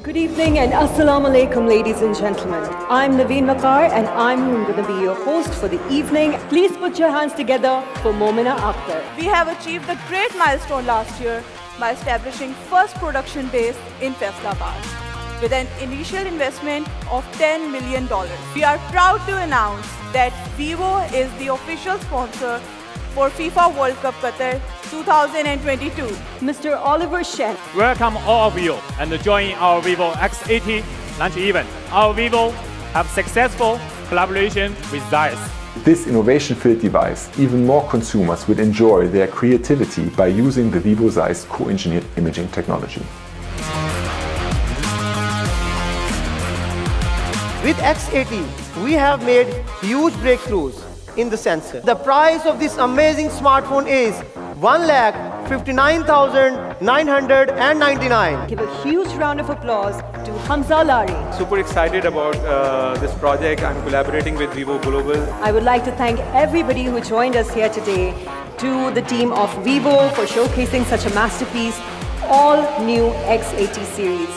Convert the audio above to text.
Good evening and Assalamu alaikum, ladies and gentlemen. I'm Naveen Makar and I'm going to be your host for the evening. Please put your hands together for Momina Akhtar. We have achieved a great milestone last year by establishing first production base in Faisalabad with an initial investment of $10 million. We are proud to announce that Vivo is the official sponsor for FIFA World Cup Qatar 2022. Mr. Oliver Shen. Welcome all of you and join our vivo X80 launch event. Our vivo have successful collaboration with Zeiss. This innovation-filled device, even more consumers will enjoy their creativity by using the vivo Zeiss co-engineered imaging technology. With X80, we have made huge breakthroughs in the sensor. The price of this amazing smartphone is 1,59,999. Give a huge round of applause to Hamza Lari. Super excited about this project. I'm collaborating with Vivo Global. I would like to thank everybody who joined us here today, to the team of Vivo for showcasing such a masterpiece, all new X80 series.